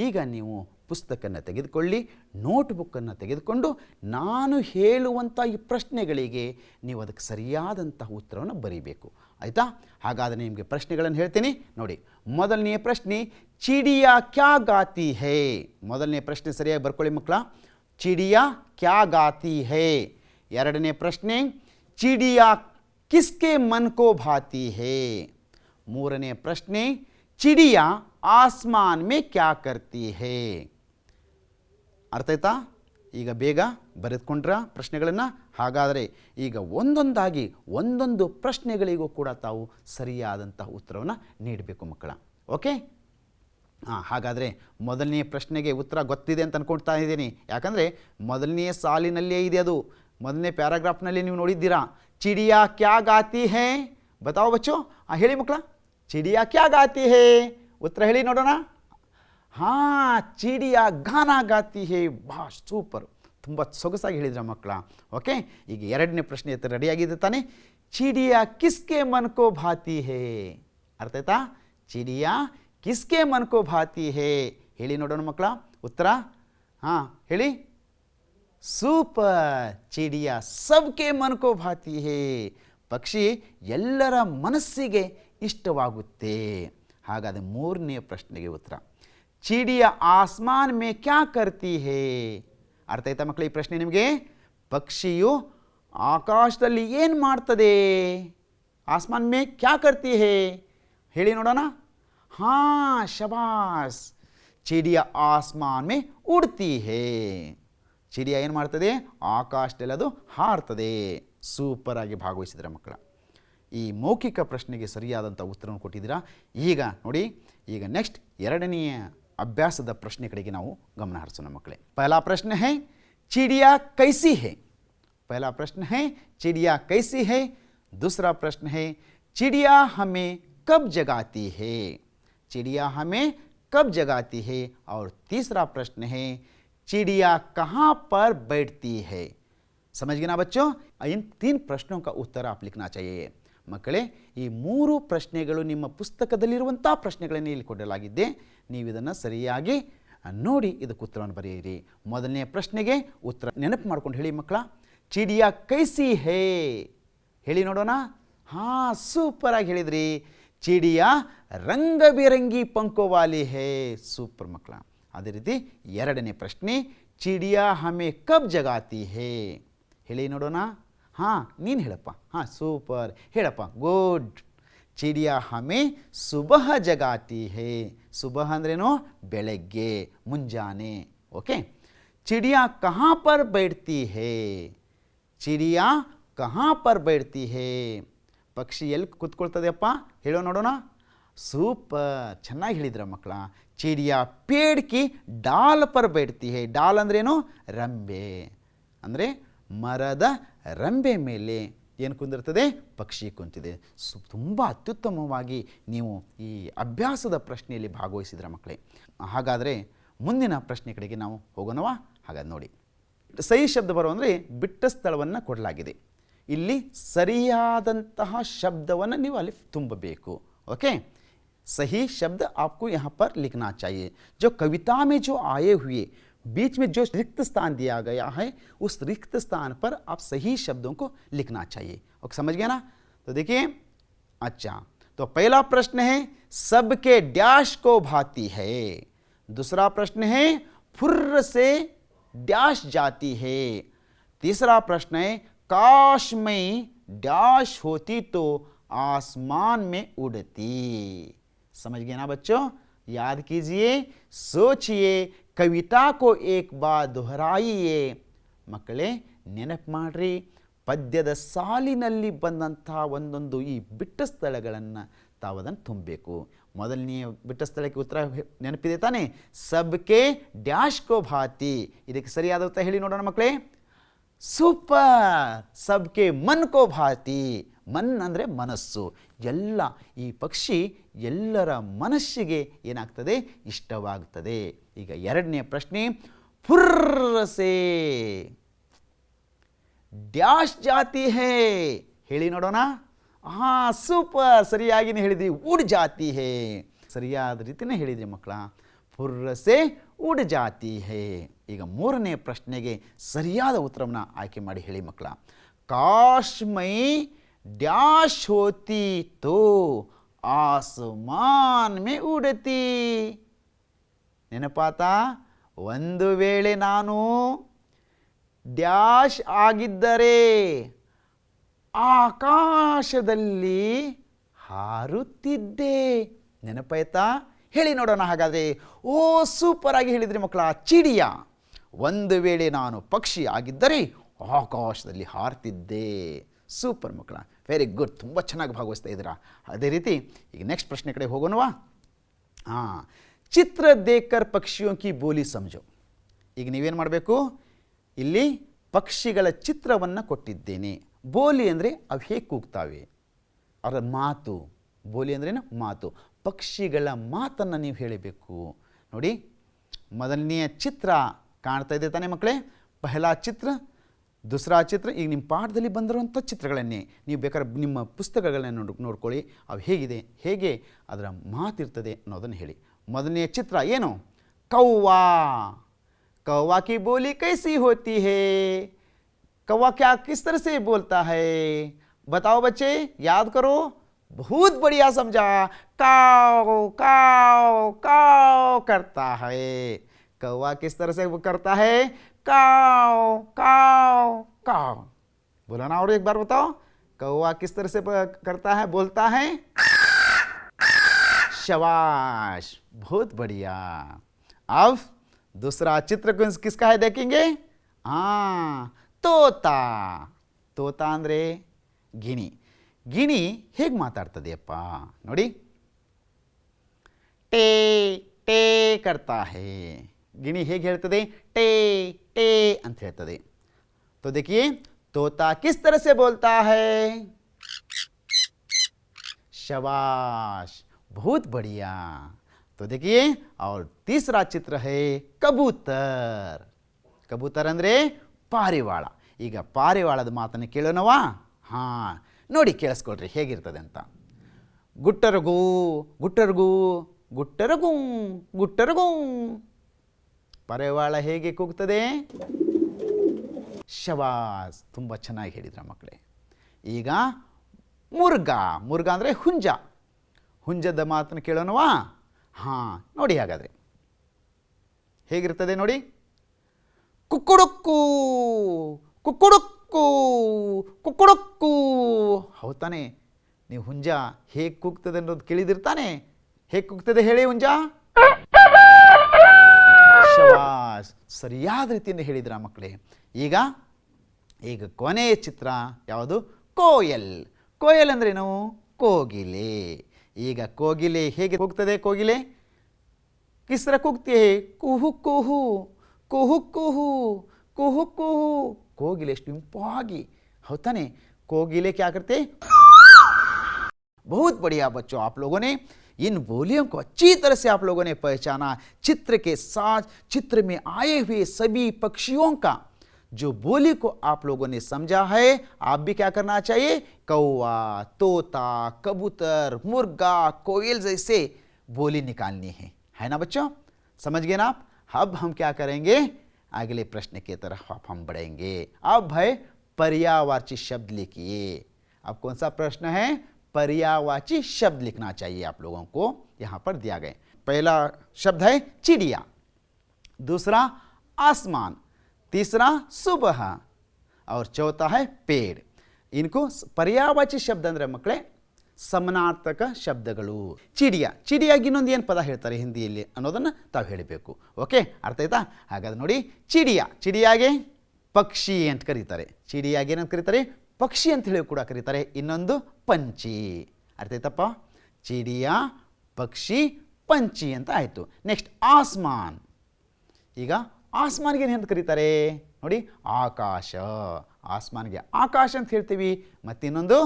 ಈಗ ನೀವು ಪುಸ್ತಕವನ್ನು ತೆಗೆದುಕೊಳ್ಳಿ, ನೋಟ್ಬುಕ್ಕನ್ನು ತೆಗೆದುಕೊಂಡು ನಾನು ಹೇಳುವಂಥ ಈ ಪ್ರಶ್ನೆಗಳಿಗೆ ನೀವು ಅದಕ್ಕೆ ಸರಿಯಾದಂತಹ ಉತ್ತರವನ್ನು ಬರೀಬೇಕು. ಆಯಿತಾ? ಹಾಗಾದರೆ ನಿಮಗೆ ಪ್ರಶ್ನೆಗಳನ್ನು ಹೇಳ್ತೀನಿ ನೋಡಿ. ಮೊದಲನೆಯ ಪ್ರಶ್ನೆ, ಚಿಡಿಯಾ ಕ್ಯಾ ಗಾತಿ ಹೇ. ಮೊದಲನೇ ಪ್ರಶ್ನೆ ಸರಿಯಾಗಿ ಬರ್ಕೊಳ್ಳಿ ಮಕ್ಕಳ. ಚಿಡಿಯಾ ಕ್ಯಾ ಗಾತಿ ಹೇ. ಎರಡನೇ ಪ್ರಶ್ನೆ, ಚಿಡಿಯಾ ಕಿಸ್ಕೆ ಮನ್ ಕೋ ಭಾತಿ ಹೇ. ಮೂರನೇ ಪ್ರಶ್ನೆ, ಚಿಡಿಯಾ ಆಸ್ಮಾನ್ ಮೇ ಕ್ಯಾ ಕರ್ತಿ ಹೇ. ಅರ್ಥ ಆಯ್ತಾ? ಈಗ ಬೇಗ ಬರೆದುಕೊಂಡ್ರ ಪ್ರಶ್ನೆಗಳನ್ನು? ಹಾಗಾದರೆ ಈಗ ಒಂದೊಂದಾಗಿ ಒಂದೊಂದು ಪ್ರಶ್ನೆಗಳಿಗೂ ಕೂಡ ತಾವು ಸರಿಯಾದಂತಹ ಉತ್ತರವನ್ನು ನೀಡಬೇಕು ಮಕ್ಕಳ. ಓಕೆ? ಹಾಗಾದರೆ ಮೊದಲನೇ ಪ್ರಶ್ನೆಗೆ ಉತ್ತರ ಗೊತ್ತಿದೆ ಅಂತ ಅಂದ್ಕೊಳ್ತಾ ಇದ್ದೀನಿ. ಯಾಕಂದರೆ ಮೊದಲನೇ ಸಾಲಿನಲ್ಲೇ ಇದೆ ಅದು. ಮೊದಲನೇ ಪ್ಯಾರಾಗ್ರಾಫ್ನಲ್ಲಿ ನೀವು ನೋಡಿದ್ದೀರಾ. ಚಿಡಿಯಾ ಕ್ಯಾ ಗಾತಿ ಹೇ. ಬತಾओ ಬಚ್ಚೋ. ಹೇಳಿ ಮಕ್ಕಳ, ಚಿಡಿಯಾ ಕ್ಯಾ ಗಾತಿ ಹೇ. ಉತ್ತರ ಹೇಳಿ ನೋಡೋಣ. ಚಿಡಿಯಾ ಗಾನ ಗಾತಿ ಹೇ. ಬಾ ಸೂಪರ್, ತುಂಬ ಸೊಗಸಾಗಿ ಹೇಳಿದ್ರ ಮಕ್ಕಳ. ಓಕೆ, ಈಗ ಎರಡನೇ ಪ್ರಶ್ನೆ ರೆಡಿಯಾಗಿದೆ ತಾನೆ. ಚಿಡಿಯಾ ಕಿಸ್ಕೆ ಮನ್ ಕೋ ಭಾತಿ ಹೇ. ಅರ್ಥ ಆಯ್ತಾ? ಚಿಡಿಯಾ ಕಿಸ್ಕೆ ಮನ್ ಕೋ ಭಾತಿ ಹೇ. ಹೇಳಿ ನೋಡೋಣ ಮಕ್ಕಳ ಉತ್ತರ. ಹೇಳಿ. ಸೂಪರ್. ಚಿಡಿಯಾ ಸಬ್ಕೆ ಮನ್ ಕೋ ಭಾತಿ ಹೇ. ಪಕ್ಷಿ ಎಲ್ಲರ ಮನಸ್ಸಿಗೆ ಇಷ್ಟವಾಗುತ್ತೆ. ಹಾಗಾದರೆ ಮೂರನೇ ಪ್ರಶ್ನೆಗೆ ಉತ್ತರ, ಚಿಡಿಯಾ ಆಸ್ಮಾನ್ ಮೇ ಕ್ಯಾ ಕರ್ತಿ ಹೇ. ಅರ್ಥ ಆಯ್ತಾ ಮಕ್ಕಳು ಈ ಪ್ರಶ್ನೆ ನಿಮಗೆ? ಪಕ್ಷಿಯು ಆಕಾಶದಲ್ಲಿ ಏನು ಮಾಡ್ತದೆ? ಆಸ್ಮಾನ್ ಮೇ ಕ್ಯಾ ಕರ್ತಿ ಹೇ. ಹೇಳಿ ನೋಡೋಣ. हाँ ಶಬಾಸ್. ಚಿಡಿಯ ಆಸ್ಮಾನ್ ಮೇ ಉಡ್ತಿ ಹೇ. ಚಿಡಿಯ ಏನು ಮಾಡ್ತದೆ, ಆಕಾಶದಲ್ಲಿ ಅದು ಹಾರ್ತದೆ. ಸೂಪರ್ ಆಗಿ ಭಾಗವಹಿಸಿದ್ರೆ ಮಕ್ಕಳ. ಈ ಮೌಖಿಕ ಪ್ರಶ್ನೆಗೆ ಸರಿಯಾದಂಥ ಉತ್ತರವನ್ನು ಕೊಟ್ಟಿದ್ದೀರಾ. ಈಗ ನೋಡಿ, ಈಗ ನೆಕ್ಸ್ಟ್ ಎರಡನೆಯ ಅಭ್ಯಾಸದ ಪ್ರಶ್ನೆ ಕಡೆಗೆ ನಾವು ಗಮನ ಹರಿಸೋಣ ಮಕ್ಕಳೇ. ಪಹಲಾ ಪ್ರಶ್ನೆ ಹೈ ಚಿಡಿಯಾ ಕೈಸಿ ಹೈ. पहला प्रश्न है चिड़िया कैसी है. दूसरा प्रश्न है चिड़िया हमें कब जगाती है. चिड़िया हमें कब जगाती है. और तीसरा प्रश्न है चिड़िया कहाँ पर बैठती है. समझ गए ना बच्चों. इन 3 प्रश्नों का उत्तर आप लिखना चाहिए ಮಕ್ಕಳೇ. ಈ 3 ಪ್ರಶ್ನೆಗಳು ನಿಮ್ಮ ಪುಸ್ತಕದಲ್ಲಿರುವಂಥ ಪ್ರಶ್ನೆಗಳನ್ನು ಇಲ್ಲಿ ಕೊಡಲಾಗಿದ್ದೆ. ನೀವು ಇದನ್ನು ಸರಿಯಾಗಿ ನೋಡಿ ಇದಕ್ಕೆ ಉತ್ತರವನ್ನು ಬರೆಯಿರಿ. ಮೊದಲನೆಯ ಪ್ರಶ್ನೆಗೆ ಉತ್ತರ ನೆನಪು ಮಾಡ್ಕೊಂಡು ಹೇಳಿ ಮಕ್ಕಳ. ಚಿಡಿಯಾ ಕೈಸಿ ಹೇ ಹೇಳಿ ನೋಡೋಣ. ಹಾಂ, ಸೂಪರಾಗಿ ಹೇಳಿದ್ರಿ. ಚಿಡಿಯಾ ರಂಗ ಬಿರಂಗಿ ಪಂಕೋವಾಲಿ ಹೇ. ಸೂಪರ್ ಮಕ್ಕಳ. ಅದೇ ರೀತಿ ಎರಡನೇ ಪ್ರಶ್ನೆ ಚಿಡಿಯಾ ಹಮೆ ಕಬ್ ಜಗಾತಿ ಹೇ ಹೇಳಿ ನೋಡೋಣ. ಹಾಂ, ನೀನು ಹೇಳಪ್ಪ. ಹಾಂ, ಸೂಪರ್ ಹೇಳಪ್ಪ, ಗುಡ್. ಚಿಡಿಯಾ ಹಮೆ ಸುಬಹ ಜಗಾತಿ ಹೇ. ಸುಬಹ ಅಂದ್ರೇನು, ಬೆಳಗ್ಗೆ, ಮುಂಜಾನೆ. ಓಕೆ. ಚಿಡಿಯಾ ಕहाँ पर बैठती है. ಚಿಡಿಯಾ ಕहाँ पर बैठती है. ಪಕ್ಷಿ ಎಲ್ಲಿ ಕೂತ್ಕೊಳ್ತದೆಯಪ್ಪ ಹೇಳೋ ನೋಡೋಣ. ಸೂಪರ್, ಚೆನ್ನಾಗಿ ಹೇಳಿದ್ರ ಮಕ್ಕಳ. ಚಿಡಿಯಾ ಪೇಡ್ ಕಿ ಡಾಲ್ ಪರ್ बैठती है. ಡಾಲ್ ಅಂದ್ರೇನು, ರಂಬೆ. ಅಂದರೆ ಮರದ ರಂಬೆ ಮೇಲೆ ಏನು ಕುಂದಿರ್ತದೆ, ಪಕ್ಷಿ ಕುಂತಿದೆ. ತುಂಬ ಅತ್ಯುತ್ತಮವಾಗಿ ನೀವು ಈ ಅಭ್ಯಾಸದ ಪ್ರಶ್ನೆಯಲ್ಲಿ ಭಾಗವಹಿಸಿದ್ರ ಮಕ್ಕಳೇ. ಹಾಗಾದರೆ ಮುಂದಿನ ಪ್ರಶ್ನೆ ಕಡೆಗೆ ನಾವು ಹೋಗೋಣವಾ. ಹಾಗಾದ್ರೆ ನೋಡಿ, ಸಹಿ ಶಬ್ದ ಬರೋ ಅಂದರೆ ಬಿಟ್ಟ ಸ್ಥಳವನ್ನು ಕೊಡಲಾಗಿದೆ. ಇಲ್ಲಿ ಸರಿಯಾದಂತಹ ಶಬ್ದವನ್ನು ನೀವು ಅಲ್ಲಿ ತುಂಬಬೇಕು. ಓಕೆ. सही शब्द आपको यहाँ पर लिखना चाहिए. जो कविता में जो आए हुए बीच में जो रिक्त स्थान दिया गया है, उस रिक्त स्थान पर आप सही शब्दों को लिखना चाहिए. ओके, समझ गया ना. तो देखिए, अच्छा, तो पहला प्रश्न है सबके डैश को भाती है. दूसरा प्रश्न है फुर्र से डैश जाती है. तीसरा प्रश्न है काश में डैश होती तो आसमान में उड़ती. समझ गए ना बच्चों. याद कीजिए, सोचिए, कविता को एक बार दोहराइए. ಮಕ್ಕಳೇ, ನೆನಪು ಮಾಡ್ರಿ. ಪದ್ಯದ ಸಾಲಿನಲ್ಲಿ ಬಂದಂಥ ಒಂದೊಂದು ಈ ಬಿಟ್ಟ ಸ್ಥಳಗಳನ್ನು ತಾವು ಅದನ್ನು ತುಂಬಬೇಕು. ಮೊದಲನೆಯ ಬಿಟ್ಟ ಸ್ಥಳಕ್ಕೆ ಉತ್ತರ ನೆನಪಿದೆ ತಾನೇ, ಸಬ್ಕೆ ಡ್ಯಾಶ್ ಕೋ ಭಾತಿ. ಇದಕ್ಕೆ ಸರಿಯಾದ ಉತ್ತರ ಹೇಳಿ ನೋಡೋಣ ಮಕ್ಕಳೇ. ಸೂಪರ್. ಸಬ್ಕೆ ಮನ್ ಕೋ ಭಾತಿ. ಮನ್ ಅಂದರೆ ಮನಸ್ಸು. ಎಲ್ಲ ಈ ಪಕ್ಷಿ ಎಲ್ಲರ ಮನಸ್ಸಿಗೆ ಏನಾಗ್ತದೆ, ಇಷ್ಟವಾಗ್ತದೆ. ಈಗ ಎರಡನೆಯ ಪ್ರಶ್ನೆ ಫುರ್ರಸೆ ಡ್ಯಾಶ್ ಜಾತಿ ಹೇ ಹೇಳಿ ನೋಡೋಣ. ಹಾಂ, ಸೂಪರ್, ಸರಿಯಾಗಿನೇ ಹೇಳಿದ್ರಿ. ಉಡ್ ಜಾತಿ ಹೇ. ಸರಿಯಾದ ರೀತಿಯೇ ಹೇಳಿದ್ರಿ ಮಕ್ಕಳ. ಫುರ್ರಸೆ ಉಡ್ ಜಾತಿ ಹೇ. ಈಗ ಮೂರನೇ ಪ್ರಶ್ನೆಗೆ ಸರಿಯಾದ ಉತ್ತರವನ್ನು ಆಯ್ಕೆ ಮಾಡಿ ಹೇಳಿ ಮಕ್ಕಳ. ಕಾಶ್ ಮೈ ಡ್ಯಾಶ್ ಹೋತಿ ತೋ ಆಸಮಾನ್ ಮೇ ಉಡತಿ. ನೆನಪಾತಾ? ಒಂದು ವೇಳೆ ನಾನು ಡ್ಯಾಶ್ ಆಗಿದ್ದರೆ ಆಕಾಶದಲ್ಲಿ ಹಾರುತ್ತಿದ್ದೆ. ನೆನಪಾಯ್ತಾ? ಹೇಳಿ ನೋಡೋಣ ಹಾಗಾದರೆ. ಓ, ಸೂಪರ್ ಆಗಿ ಹೇಳಿದ್ರಿ ಮಕ್ಕಳ. ಚಿಡಿಯಾ, ಒಂದು ವೇಳೆ ನಾನು ಪಕ್ಷಿ ಆಗಿದ್ದರೆ ಆಕಾಶದಲ್ಲಿ ಹಾರ್ತಿದ್ದೆ. ಸೂಪರ್ ಮಕ್ಕಳ, ವೆರಿ ಗುಡ್. ತುಂಬ ಚೆನ್ನಾಗಿ ಭಾಗವಹಿಸ್ತಾ ಇದ್ದೀರಾ. ಅದೇ ರೀತಿ ಈಗ ನೆಕ್ಸ್ಟ್ ಪ್ರಶ್ನೆ ಕಡೆ ಹೋಗೋಣವಾ. ಹಾಂ, ಚಿತ್ರ ದೇಕರ್ ಪಕ್ಷಿಯೋ ಕಿ ಬೋಲಿ ಸಮझो. ಈಗ ನೀವೇನು ಮಾಡಬೇಕು, ಇಲ್ಲಿ ಪಕ್ಷಿಗಳ ಚಿತ್ರವನ್ನು ಕೊಟ್ಟಿದ್ದೇನೆ. ಬೋಲಿ ಅಂದರೆ ಅವು ಹೇಗೆ ಕೂಗ್ತಾವೆ, ಅವರ ಮಾತು. ಬೋಲಿ ಅಂದ್ರೇನು, ಮಾತು. ಪಕ್ಷಿಗಳ ಮಾತನ್ನು ನೀವು ಹೇಳಬೇಕು. ನೋಡಿ, ಮೊದಲನೆಯ ಚಿತ್ರ ಕಾಣ್ತಾ ಇದೆ ತಾನೇ ಮಕ್ಕಳೇ. ಪಹಲಾ ಚಿತ್ರ, ದೂಸರಾ ಚಿತ್ರ. ಈಗ ನಿಮ್ಮ ಪಾಠದಲ್ಲಿ ಬಂದಿರುವಂಥ ಚಿತ್ರಗಳನ್ನೇ ನೀವು ಬೇಕಾದ್ರೆ ನಿಮ್ಮ ಪುಸ್ತಕಗಳನ್ನ ನೋಡ್ಕೊಳ್ಳಿ. ಅವು ಹೇಗಿದೆ, ಹೇಗೆ ಅದರ ಮಾತಿರ್ತದೆ ಅನ್ನೋದನ್ನು ಹೇಳಿ. ಮೊದಲನೆಯ ಚಿತ್ರ ಏನು, ಕೌವಾ. कौवा की बोली कैसी होती है. कौवा क्या किस तरह से बोलता है, बताओ बच्चे, याद करो. बहुत बढ़िया समझा. काव काव काव करता है. कौवा किस तरह से करता है, काव काव काव. बोला ना, और एक बार बताओ. कौवा किस तरह से करता है, बोलता है. शाबाश, बहुत बढ़िया। अब दूसरा चित्र किसका है देखेंगे। हाँ, तोता। ತೋತಾ ಅಂದರೆ ಗಿಣಿ. ಗಿಣಿ ಹೇಗೆ ಮಾತಾಡ್ತದೆಯಪ್ಪ ನೋಡಿ. ಟೇ ಟೇ ಕರ್ತಾ ಹೇ. ಗಿಣಿ ಹೇಗೆ ಹೇಳ್ತದೆ, ಟೇ ಟೇ ಅಂತ ಹೇಳ್ತದೆ. तो देखिए तोता किस तरह से बोलता है। शाबाश, बहुत बढ़िया। तो देखिए और तीसरा चित्र है कबूतर. कबूतर ಅಂದ್ರೆ ಪಾರಿವಾಳ. ಈಗ ಪಾರಿವಾಳದ ಮಾತನ್ನು ಕೇಳೋಣವಾ. ಹಾಂ, ನೋಡಿ ಕೇಳಿಸ್ಕೊಳ್ರಿ ಹೇಗಿರ್ತದೆ ಅಂತ. ಗುಟ್ಟರಗು ಗುಟ್ಟರಗು ಗುಟ್ಟರಗು ಗುಟ್ಟರಗು. ಪಾರಿವಾಳ ಹೇಗೆ ಕೂಗ್ತದೆ. ಶಬಾಸ್, ತುಂಬ ಚೆನ್ನಾಗಿ ಹೇಳಿದ್ರ ಮಕ್ಕಳೇ. ಈಗ ಮುರ್ಗ. ಮುರ್ಗ ಅಂದರೆ ಹುಂಜ. ಹುಂಜದ ಮಾತನ್ನು ಕೇಳೋಣವಾ. ಹಾಂ, ನೋಡಿ ಹಾಗಾದರೆ ಹೇಗಿರ್ತದೆ ನೋಡಿ. ಕುಕ್ಕುಡುಕ್ಕು ಕುಕ್ಕುಡುಕ್ಕು ಕುಕ್ಕುಡುಕ್ಕು. ಹೌದು ತಾನೆ. ನೀವು ಹುಂಜ ಹೇಗೆ ಕೂಗ್ತದೆ ಅನ್ನೋದು ಕೇಳಿದಿರ್ತಾನೆ. ಹೇಗೆ ಕೂಗ್ತದೆ ಹೇಳಿ ಹುಂಜ. ಶಬಾಸ್, ಸರಿಯಾದ ರೀತಿಯಿಂದ ಹೇಳಿದ್ರ ಮಕ್ಕಳೇ. ಈಗ ಕೊನೆಯ ಚಿತ್ರ ಯಾವುದು, ಕೋಯಲ್. ಕೋಯಲ್ ಅಂದ್ರೇನು, ಕೋಗಿಲೆ. ಈಗ ಕೋಗಿಲೆ ಹೇಗೆ ಕೂಗ್ತದೆ. ಕೋಗಿಲೆ ಕಿಸ್ तरह ಕೂಗ್ತಿ ಹೇ. ಕುಹು ಕುಹು ಕುಹು ಕುಹು ಕುಹು ಕುಹು. ಕೋಗಿಲೆ ಎಷ್ಟು ಇಂಪಾಗಿ, होता नहीं। कोगिले क्या करते। बहुत बढ़िया बच्चों, आप लोगों ने इन बोलियों को अच्छी तरह से आप लोगों ने पहचाना। चित्र के साथ चित्र में आए हुए सभी पक्षियों का जो बोली को आप लोगों ने समझा है, आप भी क्या करना चाहिए, कौवा, तोता, कबूतर, मुर्गा, कोयल जैसे बोली निकालनी है ना बच्चों। समझ गए ना आप। अब हम क्या करेंगे, अगले प्रश्न की तरफ हम बढ़ेंगे। अब है पर्यायवाची शब्द लिखिए। अब कौन सा प्रश्न है, पर्यायवाची शब्द लिखना चाहिए आप लोगों को, यहां पर दिया गया। पहला शब्द है चिड़िया, दूसरा आसमान, तीसरा सुबह और चौथा है पेड़। इनको पर्यायवाची शब्द अंदरे मಕ್ಕಳೇ ಸಮನಾರ್ಥಕ ಶಬ್ದಗಳು. ಚಿಡಿಯಾ, ಚಿಡಿಯಾಗಿ ಇನ್ನೊಂದು ಏನು ಪದ ಹೇಳ್ತಾರೆ ಹಿಂದಿಯಲ್ಲಿ ಅನ್ನೋದನ್ನು ತಾವು ಹೇಳಬೇಕು. ಓಕೆ, ಅರ್ಥ ಆಯ್ತಾ. ಹಾಗಾದ್ರೆ ನೋಡಿ, ಚಿಡಿಯಾ, ಚಿಡಿಯಾಗೆ ಪಕ್ಷಿ ಅಂತ ಕರೀತಾರೆ. ಚಿಡಿಯಾಗೆ ಏನಂತ ಕರೀತಾರೆ, ಪಕ್ಷಿ ಅಂತ ಹೇಳಿ ಕೂಡ ಕರೀತಾರೆ. ಇನ್ನೊಂದು ಪಂಚಿ. ಅರ್ಥ ಆಯ್ತಪ್ಪ. ಚಿಡಿಯಾ, ಪಕ್ಷಿ, ಪಂಚಿ ಅಂತ ಆಯಿತು. ನೆಕ್ಸ್ಟ್ ಆಸ್ಮಾನ್. ಈಗ ಆಸ್ಮಾನ್ಗೆ ಏನಂತ ಕರೀತಾರೆ ನೋಡಿ, ಆಕಾಶ. ಆಸ್ಮಾನ್ಗೆ ಆಕಾಶ ಅಂತ ಹೇಳ್ತೀವಿ. ಮತ್ತಿನ್ನೊಂದು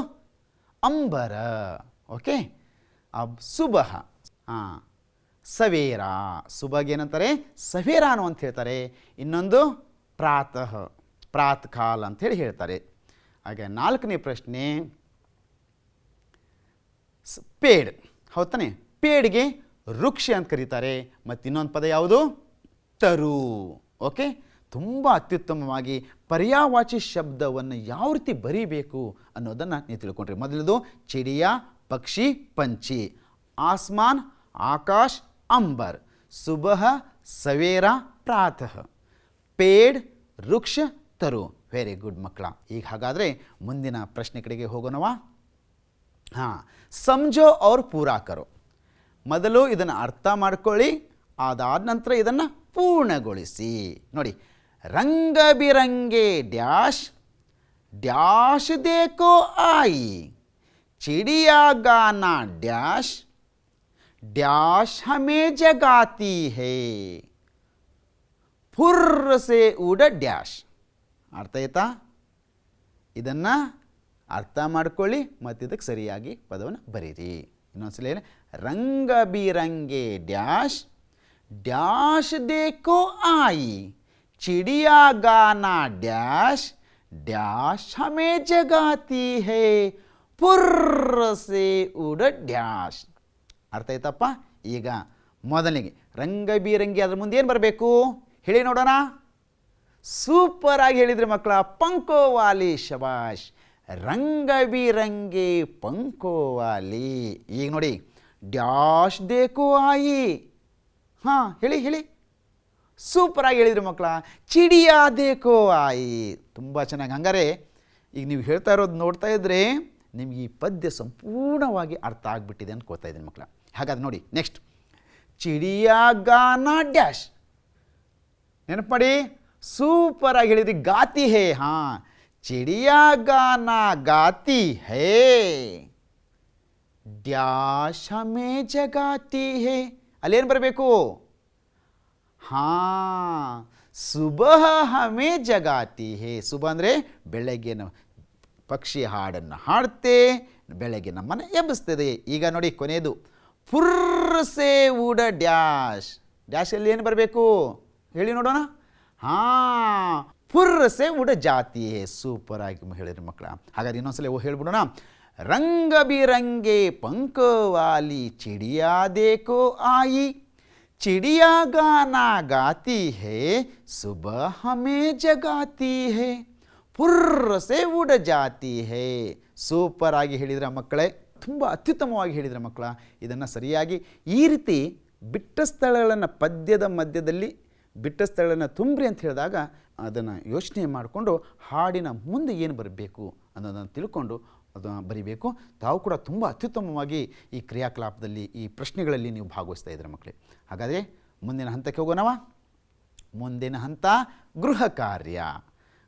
ಅಂಬರ. ಓಕೆ. ಅಬ್ ಸುಬಹ, ಹಾಂ, ಸವೇರ. ಸುಬಹಗೆ ಏನಂತಾರೆ, ಸವೇರಾನು ಅಂತ ಹೇಳ್ತಾರೆ. ಇನ್ನೊಂದು ಪ್ರಾತಃ, ಪ್ರಾತಃಕಾಲ ಅಂತ ಹೇಳಿ ಹೇಳ್ತಾರೆ. ಹಾಗೆ ನಾಲ್ಕನೇ ಪ್ರಶ್ನೆ ಪೇಡ್. ಹೌದಾನೆ. ಪೇಡ್ಗೆ ವೃಕ್ಷ ಅಂತ ಕರೀತಾರೆ. ಮತ್ತು ಇನ್ನೊಂದು ಪದ ಯಾವುದು, ತರು. ಓಕೆ. ತುಂಬ ಅತ್ಯುತ್ತಮವಾಗಿ ಪರ್ಯಾಯವಾಚಿ ಶಬ್ದವನ್ನು ಯಾವ ರೀತಿ ಬರೀಬೇಕು ಅನ್ನೋದನ್ನು ನೀವು ತಿಳ್ಕೊಂಡ್ರಿ. ಮೊದಲದು ಚಿಡಿಯಾ, ಪಕ್ಷಿ, ಪಂಚಿ. ಆಸ್ಮಾನ್, ಆಕಾಶ್, ಅಂಬರ್. ಸುಬಹ, ಸವೇರ, ಪ್ರಾತಃ. ಪೇಡ್, ವೃಕ್ಷ, ತರು. ವೆರಿ ಗುಡ್ ಮಕ್ಕಳ. ಈಗ ಹಾಗಾದರೆ ಮುಂದಿನ ಪ್ರಶ್ನೆ ಕಡೆಗೆ ಹೋಗೋಣವಾ. ಹಾಂ, ಸಮझो और पूरा करो. ಮೊದಲು ಇದನ್ನು ಅರ್ಥ ಮಾಡ್ಕೊಳ್ಳಿ, ಅದಾದ ನಂತರ ಇದನ್ನು ಪೂರ್ಣಗೊಳಿಸಿ. ನೋಡಿ, रंग बिरंगे डैश डैश देखो आई, चिड़िया गाना डैश डैश हमें जगाती है, फुर्र से उड़ डैश. ಅರ್ಥ ಆಯ್ತಾ. ಇದನ್ನು ಅರ್ಥ ಮಾಡ್ಕೊಳ್ಳಿ ಮತ್ತು ಇದಕ್ಕೆ ಸರಿಯಾಗಿ ಪದವನ್ನು ಬರೀರಿ. ಇನ್ನೊಂದ್ಸಲ ಹೇಳಿ, ರಂಗ ಬಿರಂಗೆ ಡ್ಯಾಶ್ ಡ್ಯಾಶ್ ದೇಖೋ ಆಯಿ, चिड़िया गाना डैश डैश हमें जगाती है, फुर्र से उड़ डैश. ಅರ್ಥ ಆಯ್ತಪ್ಪ. ಈಗ ಮೊದಲಿಗೆ ರಂಗ ಬಿರಂಗಿ, ಅದ್ರ ಮುಂದೆ ಏನು ಬರಬೇಕು ಹೇಳಿ ನೋಡೋಣ. ಸೂಪರ್ ಆಗಿ ಹೇಳಿದ್ರಿ ಮಕ್ಕಳ. ಪಂಕೋವಾಲಿ. ಶಬಾಷ್. ರಂಗ ಬಿರಂಗಿ ಪಂಕೋವಾಲಿ. ಈಗ ನೋಡಿ, ಡ್ಯಾಶ್ ದೇಖೋ ಆಯಿ. ಹಾಂ, ಹೇಳಿ ಹೇಳಿ. ಸೂಪರಾಗಿ ಹೇಳಿದ್ರಿ ಮಕ್ಕಳ. ಚಿಡಿಯಾ ದೇಖೋ ಆಯಿ. ತುಂಬ ಚೆನ್ನಾಗಿ. ಹಂಗಾರೆ ಈಗ ನೀವು ಹೇಳ್ತಾ ಇರೋದು ನೋಡ್ತಾ ಇದ್ದರೆ ನಿಮಗೆ ಈ ಪದ್ಯ ಸಂಪೂರ್ಣವಾಗಿ ಅರ್ಥ ಆಗಿಬಿಟ್ಟಿದೆ ಅಂತ ಗೊತ್ತಾ ಇದ್ದೀನಿ ಮಕ್ಕಳ. ಹಾಗಾದ್ರೆ ನೋಡಿ ನೆಕ್ಸ್ಟ್, ಚಿಡಿಯಾ ಗಾನಾ ಡ್ಯಾಶ್. ನೆನಪಡಿ, ಸೂಪರಾಗಿ ಹೇಳಿದ್ರಿ, ಗಾತಿ ಹೇ. ಹಾಂ, ಚಿಡಿಯಾ ಗಾನಾ ಗಾತಿ ಹೇ, ಡ್ಯಾಶ್ ಹಮೇ ಜಗಾತಿ ಹೇ. ಅಲ್ಲೇನು ಬರಬೇಕು? ಹಾಂ, ಸುಬಹ ಹಮೇ ಜಗಾತಿ ಹೇ. ಸುಬಹ ಅಂದರೆ ಬೆಳಗ್ಗೆ ಪಕ್ಷಿ ಹಾಡನ್ನು ಹಾಡುತ್ತೆ, ಬೆಳಗ್ಗೆ ನಮ್ಮನ್ನು ಎಬ್ಬಿಸ್ತದೆ. ಈಗ ನೋಡಿ ಕೊನೆಯದು, ಫುರ್ಸೆ ಉಡ ಡ್ಯಾಶ್. ಡ್ಯಾಶಲ್ಲಿ ಏನು ಬರಬೇಕು ಹೇಳಿ ನೋಡೋಣ. ಹಾಂ, ಫುರ್ಸೆ ಉಡ ಜಾತಿ ಹೇ. ಸೂಪರಾಗಿ ಹೇಳಿರಿ ಮಕ್ಕಳ. ಹಾಗಾದ್ರೆ ಇನ್ನೊಂದ್ಸಲ ಹೇಳ್ಬಿಡೋಣ. ರಂಗ ಬಿರಂಗೆ ಪಂಕವಾಲಿ ಚಿಡಿಯಾ ದೇಕೋ ಆಯಿ, ಚಿಡಿಯಾ ಗಾನಾ ಗಾತಿ ಹೇ, ಸುಬಹ ಹಮೇ ಜಗಾತಿ ಹೇ, ಫುರ್ಸೆ ಉಡ ಜಾತಿ ಹೇ. ಸೂಪರ್ ಆಗಿ ಹೇಳಿದ್ರ ಮಕ್ಕಳೇ, ತುಂಬ ಅತ್ಯುತ್ತಮವಾಗಿ ಹೇಳಿದ್ರ ಮಕ್ಕಳ. ಇದನ್ನು ಸರಿಯಾಗಿ ಈ ರೀತಿ ಬಿಟ್ಟ ಸ್ಥಳಗಳನ್ನು ಪದ್ಯದ ಮಧ್ಯದಲ್ಲಿ ಬಿಟ್ಟ ಸ್ಥಳಗಳನ್ನು ತುಂಬ್ರಿ ಅಂತ ಹೇಳಿದಾಗ ಅದನ್ನು ಯೋಚನೆ ಮಾಡಿಕೊಂಡು ಹಾಡಿನ ಮುಂದೆ ಏನು ಬರಬೇಕು ಅನ್ನೋದನ್ನು ತಿಳ್ಕೊಂಡು ಅದನ್ನು ಬರಿಬೇಕು. ತಾವು ಕೂಡ ತುಂಬ ಅತ್ಯುತ್ತಮವಾಗಿ ಈ ಕ್ರಿಯಾಕಲಾಪದಲ್ಲಿ ಈ ಪ್ರಶ್ನೆಗಳಲ್ಲಿ ನೀವು ಭಾಗವಹಿಸ್ತಾ ಇದ್ದೀರ ಮಕ್ಕಳೇ. ಹಾಗಾದರೆ ಮುಂದಿನ ಹಂತಕ್ಕೆ ಹೋಗೋಣವ. ಮುಂದಿನ ಹಂತ ಗೃಹ ಕಾರ್ಯ.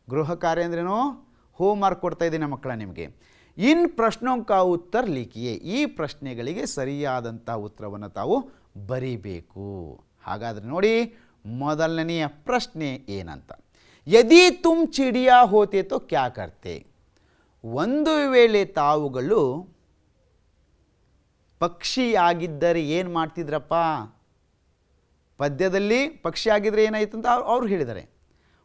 ಗೃಹ ಕಾರ್ಯ ಅಂದ್ರೇನು? ಹೋಮ್ವರ್ಕ್ ಕೊಡ್ತಾ ಇದ್ದೀನಿ ಮಕ್ಕಳ ನಿಮಗೆ. ಇನ್ ಪ್ರಶ್ನೋಂ ಕಾ ಉತ್ತರ ಲಿಖಿಯೇ. ಈ ಪ್ರಶ್ನೆಗಳಿಗೆ ಸರಿಯಾದಂಥ ಉತ್ತರವನ್ನು ತಾವು ಬರಿಬೇಕು. ಹಾಗಾದರೆ ನೋಡಿ, ಮೊದಲನೆಯ ಪ್ರಶ್ನೆ ಏನಂತ. ಯದಿ ತುಮ್ ಚಿಡಿಯಾ ಹೋತೆ ತೋ ಕ್ಯಾ ಕರ್ತೆ. ಒಂದು ವೇಳೆ ತಾವುಗಳು ಪಕ್ಷಿಯಾಗಿದ್ದರೆ ಏನು ಮಾಡ್ತಿದ್ರಪ್ಪ? ಪದ್ಯದಲ್ಲಿ ಪಕ್ಷಿ ಆಗಿದ್ರೆ ಏನಾಯಿತು ಅಂತ ಅವ್ರು ಹೇಳಿದ್ದಾರೆ.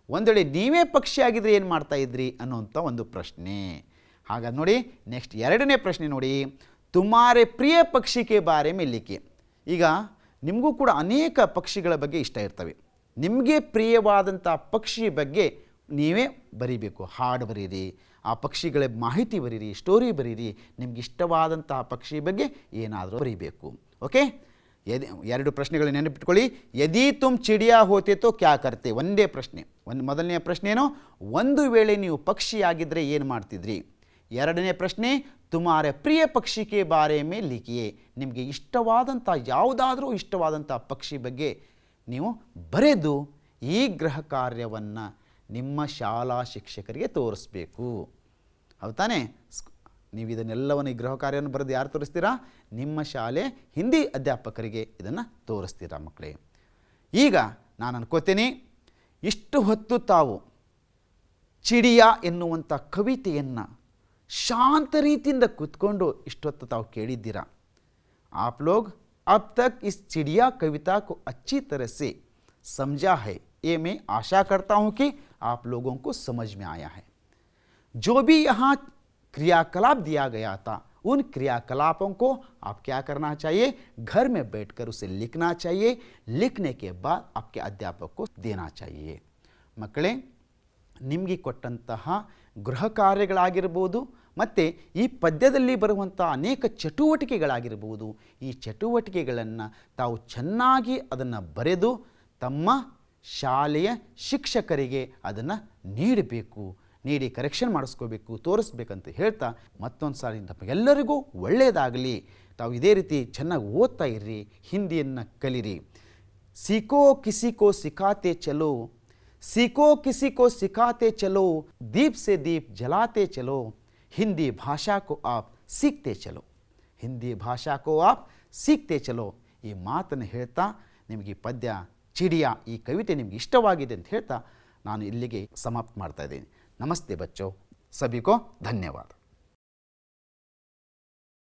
ಒಂದು ವೇಳೆ ನೀವೇ ಪಕ್ಷಿಯಾಗಿದ್ದರೆ ಏನು ಮಾಡ್ತಾ ಇದ್ರಿ ಅನ್ನೋಂಥ ಒಂದು ಪ್ರಶ್ನೆ. ಹಾಗಾದ್ರೆ ನೋಡಿ ನೆಕ್ಸ್ಟ್ ಎರಡನೇ ಪ್ರಶ್ನೆ ನೋಡಿ, ತುಮಾರೆ ಪ್ರಿಯ ಪಕ್ಷಿಗೆ ಬಾರೆ ಮೇ ಲಿಖಿ. ಈಗ ನಿಮಗೂ ಕೂಡ ಅನೇಕ ಪಕ್ಷಿಗಳ ಬಗ್ಗೆ ಇಷ್ಟ ಇರ್ತವೆ. ನಿಮಗೆ ಪ್ರಿಯವಾದಂಥ ಪಕ್ಷಿ ಬಗ್ಗೆ ನೀವೇ ಬರೀಬೇಕು. ಹಾಡು ಬರೀರಿ, ಆ ಪಕ್ಷಿಗಳ ಮಾಹಿತಿ ಬರೀರಿ, ಸ್ಟೋರಿ ಬರೀರಿ. ನಿಮ್ಗೆ ಇಷ್ಟವಾದಂಥ ಪಕ್ಷಿ ಬಗ್ಗೆ ಏನಾದರೂ ಬರೀಬೇಕು. ಓಕೆ, ಎರಡು ಪ್ರಶ್ನೆಗಳು ನೆನಪಿಟ್ಕೊಳ್ಳಿ. ಯದಿ ತುಮ್ ಚಿಡಿಯಾ ಹೋತೆ ತೋ ಕ್ಯಾ ಕರ್ತೆ. ಒಂದೇ ಪ್ರಶ್ನೆ. ಮೊದಲನೆಯ ಪ್ರಶ್ನೆ ಏನು? ಒಂದು ವೇಳೆ ನೀವು ಪಕ್ಷಿಯಾಗಿದ್ದರೆ ಏನು ಮಾಡ್ತಿದ್ರಿ. ಎರಡನೇ ಪ್ರಶ್ನೆ, ತುಮಾರೆ ಪ್ರಿಯ ಪಕ್ಷಿಗೆ ಬಾರೆ ಮೇ ಲಿಖಿಯೇ. ನಿಮಗೆ ಇಷ್ಟವಾದಂಥ ಯಾವುದಾದ್ರೂ ಇಷ್ಟವಾದಂಥ ಪಕ್ಷಿ ಬಗ್ಗೆ ನೀವು ಬರೆದು ಈ ಗೃಹ ಕಾರ್ಯವನ್ನು ನಿಮ್ಮ ಶಾಲಾ ಶಿಕ್ಷಕರಿಗೆ ತೋರಿಸ್ಬೇಕು. ಹೌದು ತಾನೇ? ನೀವು ಇದನ್ನೆಲ್ಲವನ್ನು ಈ ಗೃಹ ಕಾರ್ಯವನ್ನು ಬರೆದು ಯಾರು ತೋರಿಸ್ತೀರಾ? ನಿಮ್ಮ ಶಾಲೆ ಹಿಂದಿ ಅಧ್ಯಾಪಕರಿಗೆ ಇದನ್ನು ತೋರಿಸ್ತೀರಾ ಮಕ್ಕಳೇ. ಈಗ ನಾನು ಅನ್ಕೋತೀನಿ, ಇಷ್ಟು ಹೊತ್ತು ತಾವು ಚಿಡಿಯಾ ಎನ್ನುವಂಥ ಕವಿತೆಯನ್ನು ಶಾಂತ ರೀತಿಯಿಂದ ಕೂತ್ಕೊಂಡು ಇಷ್ಟೊತ್ತು ತಾವು ಕೇಳಿದ್ದೀರಾ. आप लोग अब तक इस चिड़िया कविता को अच्छी तरह से समझा है, ये मैं आशा करता हूँ कि आप लोगों को समझ में आया है. जो भी यहाँ क्रियाकलाप दिया गया था, उन क्रियाकलापों को आप क्या करना चाहिए? घर में बैठकर उसे लिखना चाहिए. लिखने के बाद आपके अध्यापक को देना चाहिए. ಮಕ್ಕಳೇ, ನಿಮಗೆ ಕೊಟ್ಟಂತಹ ಗೃಹ ಕಾರ್ಯಗಳಾಗಿರ್ಬೋದು ಮತ್ತು ಈ ಪದ್ಯದಲ್ಲಿ ಬರುವಂಥ ಅನೇಕ ಚಟುವಟಿಕೆಗಳಾಗಿರ್ಬೋದು, ಈ ಚಟುವಟಿಕೆಗಳನ್ನು ತಾವು ಚೆನ್ನಾಗಿ ಅದನ್ನು ಬರೆದು ತಮ್ಮ ಶಾಲೆಯ ಶಿಕ್ಷಕರಿಗೆ ಅದನ್ನು ನೀಡಬೇಕು. ನೀಡಿ ಕರೆಕ್ಷನ್ ಮಾಡಿಸ್ಕೋಬೇಕು, ತೋರಿಸ್ಬೇಕಂತ ಹೇಳ್ತಾ ಮತ್ತೊಂದು ಸಾರಿ ಎಲ್ಲರಿಗೂ ಒಳ್ಳೆಯದಾಗಲಿ. ತಾವು ಇದೇ ರೀತಿ ಚೆನ್ನಾಗಿ ಓದ್ತಾ ಇರ್ರಿ, ಹಿಂದಿಯನ್ನು ಕಲಿರಿ. सीखो किसी को सिखाते चलो, सीखो किसी को सिखाते चलो, दीप से दीप जलाते चलो, हिंदी भाषा को आप सीखते चलो, हिंदी भाषा को आप सीखते चलो. ಈ ಮಾತನ್ನು ಹೇಳ್ತಾ ನಿಮಗೆ ಪದ್ಯ ಚಿಡಿಯಾ ಈ ಕವಿತೆ ನಿಮಗೆ ಇಷ್ಟವಾಗಿದೆ ಅಂತ ಹೇಳ್ತಾ ನಾನು ಇಲ್ಲಿಗೆ ಸಮಾಪ್ತ ಮಾಡ್ತಾ ಇದ್ದೀನಿ. ನಮಸ್ತೆ ಬಚ್ಚೋ, ಸಭಿ ಕೋ ಧನ್ಯವಾದ.